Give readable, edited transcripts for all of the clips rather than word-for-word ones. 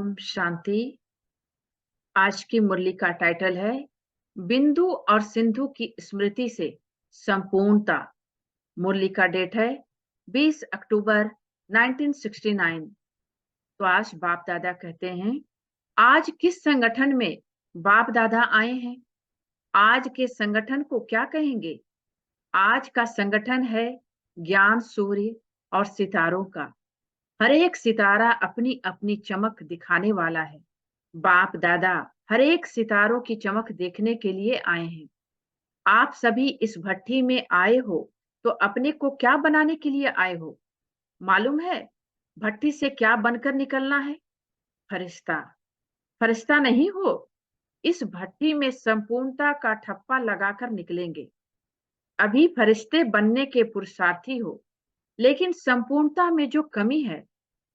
ओम शांति। आज की मुरली का टाइटल है बिंदु और सिंधु की स्मृति से संपूर्णता। मुरली का डेट है 20 अक्टूबर 1969। तो आज बाप दादा कहते हैं, आज किस संगठन में बाप दादा आए हैं? आज के संगठन को क्या कहेंगे? आज का संगठन है ज्ञान सूर्य और सितारों का। हर एक सितारा अपनी अपनी चमक दिखाने वाला है। बाप दादा हर एक सितारों की चमक देखने के लिए आए हैं। आप सभी इस भट्ठी में आए हो तो अपने को क्या बनाने के लिए आए हो? मालूम है भट्ठी से क्या बनकर निकलना है? फरिश्ता। फरिश्ता नहीं हो, इस भट्ठी में संपूर्णता का ठप्पा लगाकर निकलेंगे। अभी फरिश्ते बनने के पुरुषार्थी हो, लेकिन संपूर्णता में जो कमी है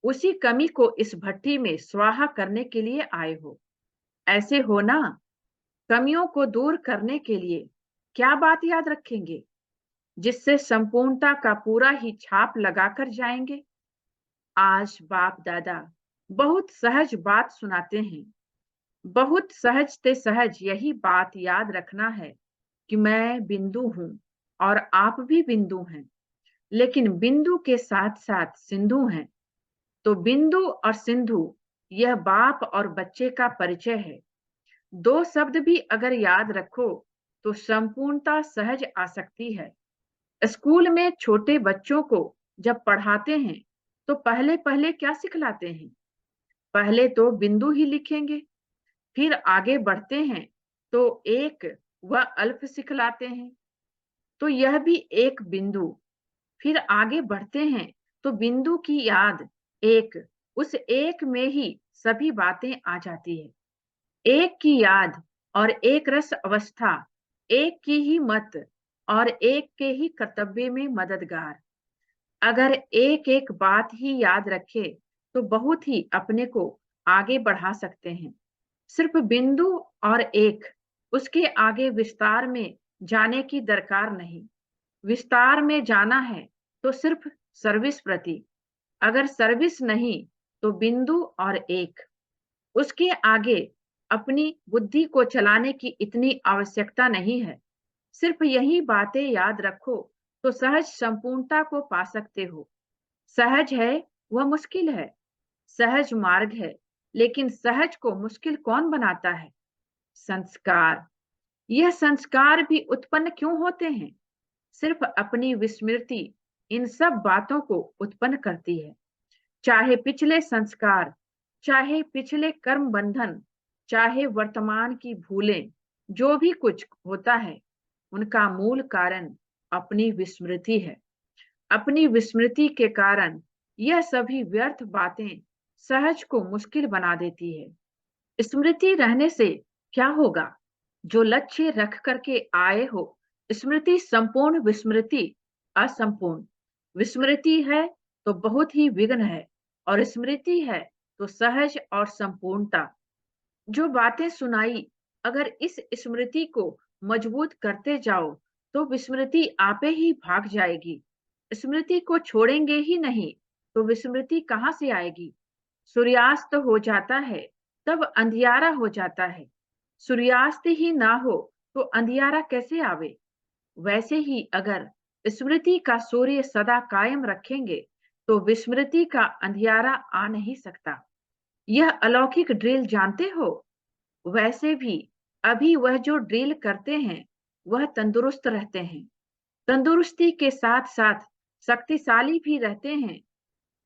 उसी कमी को इस भट्ठी में स्वाहा करने के लिए आए हो। ऐसे हो ना? कमियों को दूर करने के लिए क्या बात याद रखेंगे जिससे संपूर्णता का पूरा ही छाप लगाकर जाएंगे? आज बाप दादा बहुत सहज बात सुनाते हैं। बहुत सहज ते सहज यही बात याद रखना है कि मैं बिंदु हूं और आप भी बिंदु हैं, लेकिन बिंदु के साथ साथ सिंधु हैं। तो बिंदु और सिंधु यह बाप और बच्चे का परिचय है। दो शब्द भी अगर याद रखो तो संपूर्णता सहज आ सकती है। स्कूल में छोटे बच्चों को जब पढ़ाते हैं तो पहले पहले क्या सिखलाते हैं? पहले तो बिंदु ही लिखेंगे, फिर आगे बढ़ते हैं तो एक व अल्फ सिखलाते हैं। तो यह भी एक बिंदु। फिर आगे बढ़ते हैं तो बिंदु की याद एक, उस एक में ही सभी बातें आ जाती है। एक की याद और एक रस अवस्था, एक की ही मत और एक के ही कर्तव्य में मददगार। अगर एक एक बात ही याद रखे तो बहुत ही अपने को आगे बढ़ा सकते हैं। सिर्फ बिंदु और एक, उसके आगे विस्तार में जाने की दरकार नहीं। विस्तार में जाना है तो सिर्फ सर्विस प्रति। अगर सर्विस नहीं तो बिंदु और एक, उसके आगे अपनी बुद्धि को चलाने की इतनी आवश्यकता नहीं है। सिर्फ यही बातें याद रखो तो सहज संपूर्णता को पा सकते हो। सहज है वह मुश्किल है, सहज मार्ग है, लेकिन सहज को मुश्किल कौन बनाता है? संस्कार। यह संस्कार भी उत्पन्न क्यों होते हैं? सिर्फ अपनी विस्मृति इन सब बातों को उत्पन्न करती है। चाहे पिछले संस्कार, चाहे पिछले कर्म बंधन, चाहे वर्तमान की भूलें, जो भी कुछ होता है उनका मूल कारण अपनी विस्मृति है। अपनी विस्मृति के कारण यह सभी व्यर्थ बातें सहज को मुश्किल बना देती है। स्मृति रहने से क्या होगा? जो लक्ष्य रख करके आए हो, स्मृति संपूर्ण, विस्मृति असंपूर्ण। विस्मृति है तो बहुत ही विघ्न है, और स्मृति है तो सहज और संपूर्णता। जो बातें सुनाई, अगर इस स्मृति को मजबूत करते जाओ तो विस्मृति आपे ही भाग जाएगी। स्मृति को छोड़ेंगे ही नहीं तो विस्मृति कहाँ से आएगी? सूर्यास्त हो जाता है तब अंधियारा हो जाता है। सूर्यास्त ही ना हो तो अंधियारा कैसे आवे? वैसे ही अगर स्मृति का सूर्य सदा कायम रखेंगे तो विस्मृति का अंधियारा आ नहीं सकता। यह अलौकिक ड्रिल जानते हो? वैसे भी अभी वह जो ड्रिल करते हैं वह तंदुरुस्त रहते हैं। तंदुरुस्ती के साथ साथ शक्तिशाली भी रहते हैं।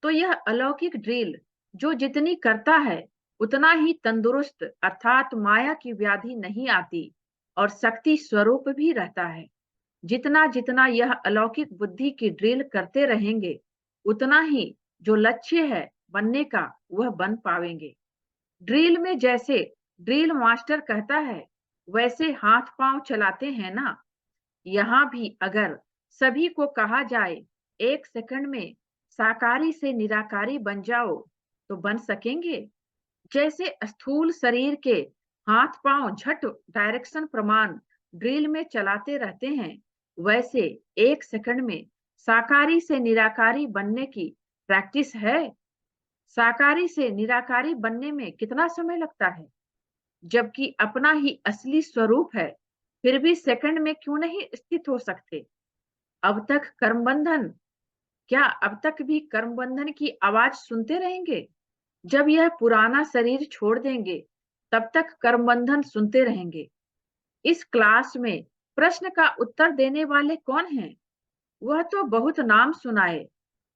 तो यह अलौकिक ड्रिल जो जितनी करता है उतना ही तंदुरुस्त अर्थात माया की व्याधि नहीं आती और शक्ति स्वरूप भी रहता है। जितना जितना यह अलौकिक बुद्धि की ड्रिल करते रहेंगे उतना ही जो लक्ष्य है बनने का वह बन पाएंगे। ड्रिल में जैसे ड्रिल मास्टर कहता है वैसे हाथ पांव चलाते हैं ना। यहाँ भी अगर सभी को कहा जाए 1 सेकंड में साकारी से निराकारी बन जाओ तो बन सकेंगे? जैसे स्थूल शरीर के हाथ पांव झट डायरेक्शन प्रमाण ड्रिल में चलाते रहते हैं, वैसे 1 सेकंड में साकारी से निराकारी बनने की प्रैक्टिस है। शाकाहारी से निराकारी बनने में कितना समय लगता है, जबकि अपना ही असली स्वरूप है, फिर भी सेकंड में क्यों नहीं स्थित हो सकते? अब तक कर्म बंधन, क्या अब तक भी कर्म बंधन की आवाज सुनते रहेंगे? जब यह पुराना शरीर छोड़ देंगे, तब तक कर्म बंधन सुनते रहेंगे। इस क्लास में प्रश्न का उत्तर देने वाले कौन हैं? वह तो बहुत नाम सुनाए,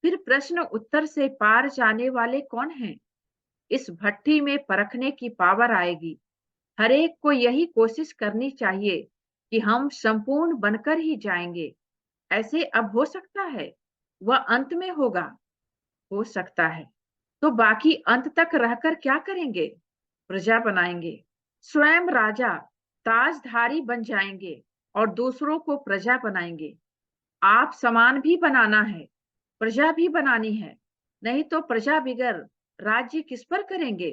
फिर प्रश्न उत्तर से पार जाने वाले कौन हैं? इस भट्ठी में परखने की पावर आएगी। हर एक को यही कोशिश करनी चाहिए कि हम संपूर्ण बनकर ही जाएंगे। ऐसे अब हो सकता है, वह अंत में होगा, हो सकता है। तो बाकी अंत तक रहकर क्या करेंगे? प्रजा बनाएंगे, स्वयं राजा ताजधारी बन जाएंगे और दूसरों को प्रजा बनाएंगे। आप समान भी बनाना है, प्रजा भी बनानी है, नहीं तो प्रजा बिगर राज्य किस पर करेंगे?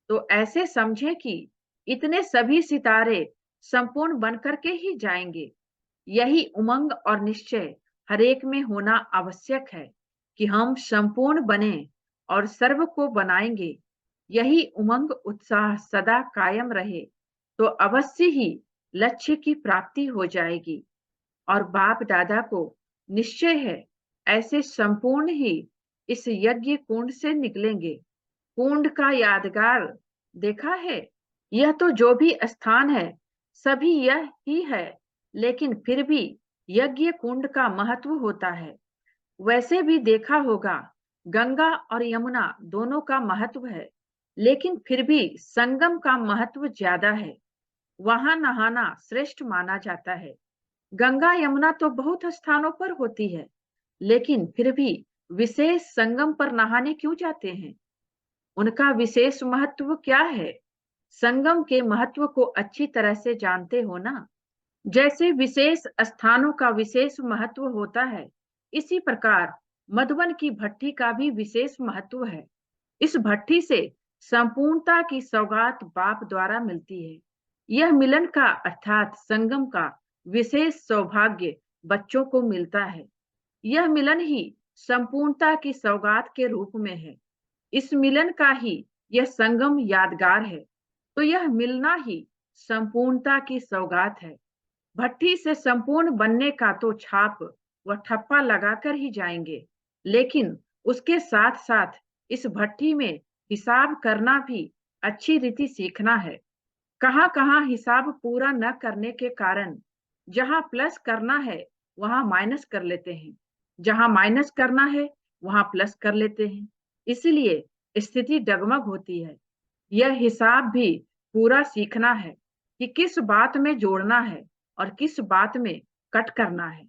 तो ऐसे समझे कि इतने सभी सितारे संपूर्ण बनकर के ही जाएंगे। यही उमंग और निश्चय हर एक में होना आवश्यक है कि हम संपूर्ण बने और सर्व को बनाएंगे। यही उमंग उत्साह सदा कायम रहे तो अवश्य ही लक्ष्य की प्राप्ति हो जाएगी। और बाप दादा को निश्चय है, ऐसे संपूर्ण ही इस यज्ञ कुंड से निकलेंगे। कुंड का यादगार देखा है? यह तो जो भी स्थान है, सभी यह ही है, लेकिन फिर भी यज्ञ कुंड का महत्व होता है। वैसे भी देखा होगा, गंगा और यमुना दोनों का महत्व है, लेकिन फिर भी संगम का महत्व ज्यादा है। वहां नहाना श्रेष्ठ माना जाता है। गंगा यमुना तो बहुत स्थानों पर होती है, लेकिन फिर भी विशेष संगम पर नहाने क्यों जाते हैं? उनका विशेष महत्व क्या है? संगम के महत्व को अच्छी तरह से जानते हो ना? जैसे विशेष स्थानों का विशेष महत्व होता है, इसी प्रकार मधुबन की भट्ठी का भी विशेष महत्व है। इस भट्ठी से संपूर्णता की सौगात बाप द्वारा मिलती है। यह मिलन का अर्थात संगम का विशेष सौभाग्य बच्चों को मिलता है। यह मिलन ही संपूर्णता की सौगात के रूप में है। इस मिलन का ही यह संगम यादगार है। तो यह मिलना ही संपूर्णता की सौगात है। भट्ठी से संपूर्ण बनने का तो छाप व ठप्पा लगाकर ही जाएंगे, लेकिन उसके साथ साथ इस भट्ठी में हिसाब करना भी अच्छी रीति सीखना है। कहाँ कहाँ हिसाब पूरा न करने के कारण जहां प्लस करना है वहां माइनस कर लेते हैं, जहां माइनस करना है वहां प्लस कर लेते हैं, इसलिए स्थिति डगमग होती है। यह हिसाब भी पूरा सीखना है कि किस बात में जोड़ना है और किस बात में कट करना है।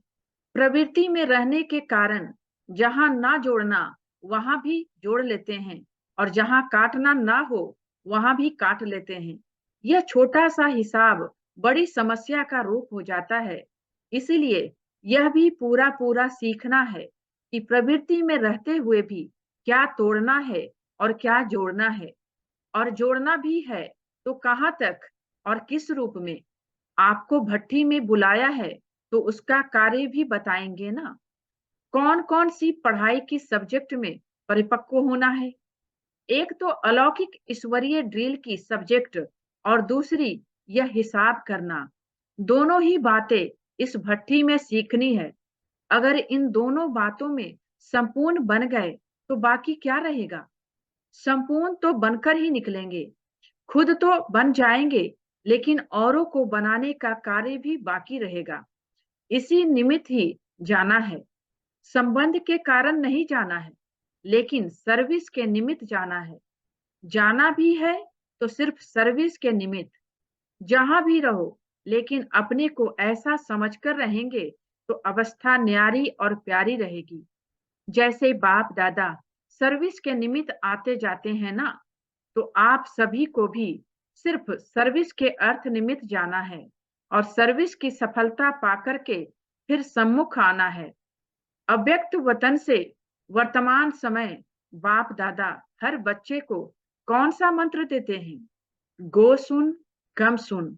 प्रवृत्ति में रहने के कारण जहां ना जोड़ना वहां भी जोड़ लेते हैं और जहां काटना ना हो वहां भी काट लेते हैं। यह छोटा सा हिसाब बड़ी समस्या का रूप हो जाता है। इसीलिए यह भी पूरा पूरा सीखना है कि प्रवृत्ति में रहते हुए भी क्या तोड़ना है और क्या जोड़ना है, और जोड़ना भी है तो कहाँ तक और किस रूप में। आपको भट्ठी में बुलाया है तो उसका कार्य भी बताएंगे ना। कौन कौन सी पढ़ाई की सब्जेक्ट में परिपक्व होना है? एक तो अलौकिक ईश्वरीय ड्रिल की सब्जेक्ट और दूसरी यह हिसाब करना। दोनों ही बातें इस भट्ठी में सीखनी है। अगर इन दोनों बातों में संपूर्ण बन गए तो बाकी क्या रहेगा? संपूर्ण तो बनकर ही निकलेंगे। खुद तो बन जाएंगे, लेकिन औरों को बनाने का कार्य भी बाकी रहेगा। इसी निमित्त ही जाना है। संबंध के कारण नहीं जाना है, लेकिन सर्विस के निमित्त जाना है। जाना भी है तो सिर्फ सर्विस के निमित्त। जहां भी रहो, लेकिन अपने को ऐसा समझकर रहेंगे तो अवस्था न्यारी और प्यारी रहेगी। जैसे बाप दादा सर्विस के निमित्त आते जाते हैं ना, तो आप सभी को भी सिर्फ सर्विस के अर्थ निमित्त जाना है और सर्विस की सफलता पाकर के फिर सम्मुख आना है। अव्यक्त वतन से वर्तमान समय बाप दादा हर बच्चे को कौन सा मंत्र देते हैं? गो सुन, कम सुन,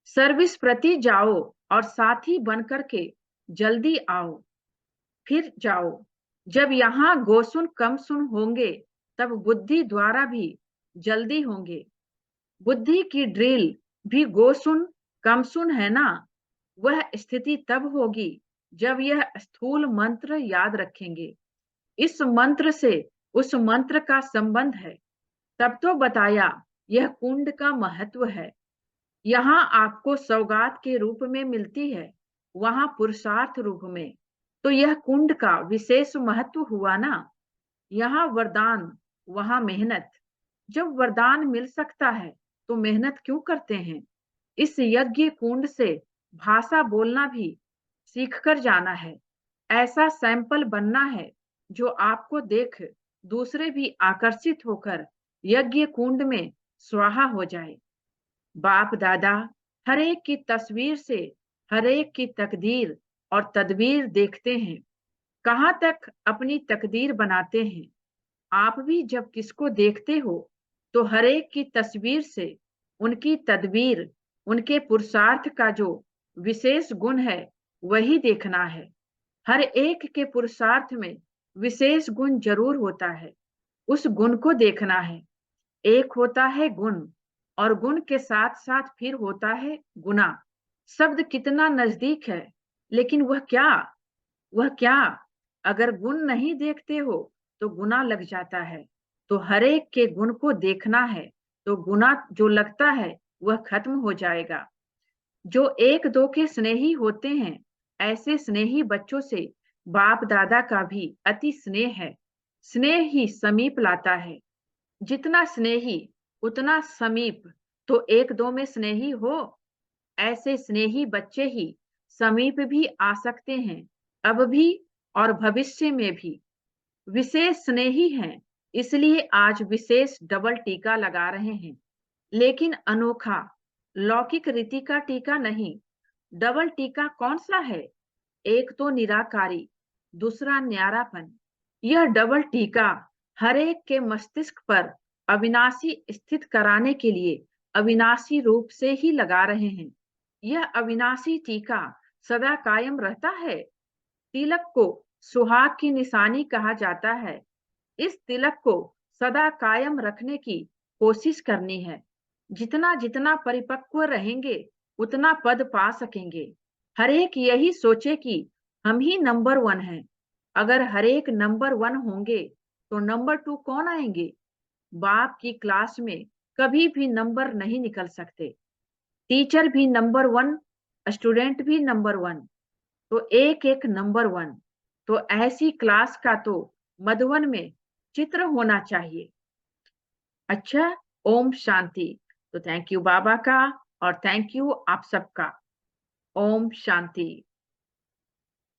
सर्विस प्रति जाओ और साथी बनकर के जल्दी आओ, फिर जाओ। जब यहाँ गोसुन कम सुन होंगे तब बुद्धि द्वारा भी जल्दी होंगे। बुद्धि की ड्रिल भी गोसुन कमसुन है ना। वह स्थिति तब होगी जब यह स्थूल मंत्र याद रखेंगे। इस मंत्र से उस मंत्र का संबंध है। तब तो बताया यह कुंड का महत्व है। यहाँ आपको सौगात के रूप में मिलती है, वहां पुरुषार्थ रूप में। तो यह कुंड का विशेष महत्व हुआ ना। यहाँ वरदान, वहां मेहनत। जब वरदान मिल सकता है तो मेहनत क्यों करते हैं। इस यज्ञ कुंड से भाषा बोलना भी सीख कर जाना है। ऐसा सैंपल बनना है जो आपको देख दूसरे भी आकर्षित होकर यज्ञ कुंड में स्वाहा हो जाए। बाप दादा हर एक की तस्वीर से हर एक की तकदीर और तदबीर देखते हैं। कहाँ तक अपनी तकदीर बनाते हैं। आप भी जब किसको देखते हो तो हर एक की तस्वीर से उनकी तदबीर, उनके पुरुषार्थ का जो विशेष गुण है वही देखना है। हर एक के पुरुषार्थ में विशेष गुण जरूर होता है, उस गुण को देखना है। एक होता है गुण और गुण के साथ साथ फिर होता है गुना। शब्द कितना नजदीक है, लेकिन वह क्या अगर गुण नहीं देखते हो तो गुना लग जाता है। तो हर एक के गुण को देखना है तो गुना जो लगता है वह खत्म हो जाएगा। जो एक दो के स्नेही होते हैं, ऐसे स्नेही बच्चों से बाप दादा का भी अति स्नेह है। स्नेह ही समीप लाता है। जितना स्नेही उतना समीप। तो एक दो में स्नेही हो, ऐसे स्नेही बच्चे ही समीप भी आ सकते हैं, अब भी और भविष्य में भी। विशेष स्नेही हैं, इसलिए आज विशेष डबल टीका लगा रहे हैं। लेकिन अनोखा लौकिक रीति का टीका नहीं। डबल टीका कौन सा है। एक तो निराकारी, दूसरा न्यारापन। यह डबल टीका हर एक के मस्तिष्क पर अविनाशी स्थित कराने के लिए अविनाशी रूप से ही लगा रहे हैं। यह अविनाशी टीका सदा कायम रहता है। तिलक को सुहाग की निशानी कहा जाता है। इस तिलक को सदा कायम रखने की कोशिश करनी है। जितना जितना परिपक्व रहेंगे उतना पद पा सकेंगे। हर एक यही सोचे कि हम ही नंबर वन हैं। अगर हर एक नंबर वन होंगे तो नंबर टू कौन आएंगे। बाप की क्लास में कभी भी नंबर नहीं निकल सकते। टीचर भी नंबर वन, स्टूडेंट भी नंबर वन, तो एक एक नंबर वन। तो ऐसी क्लास का तो मधुवन में चित्र होना चाहिए। अच्छा, ओम शांति। तो थैंक यू बाबा का और थैंक यू आप सबका। ओम शांति।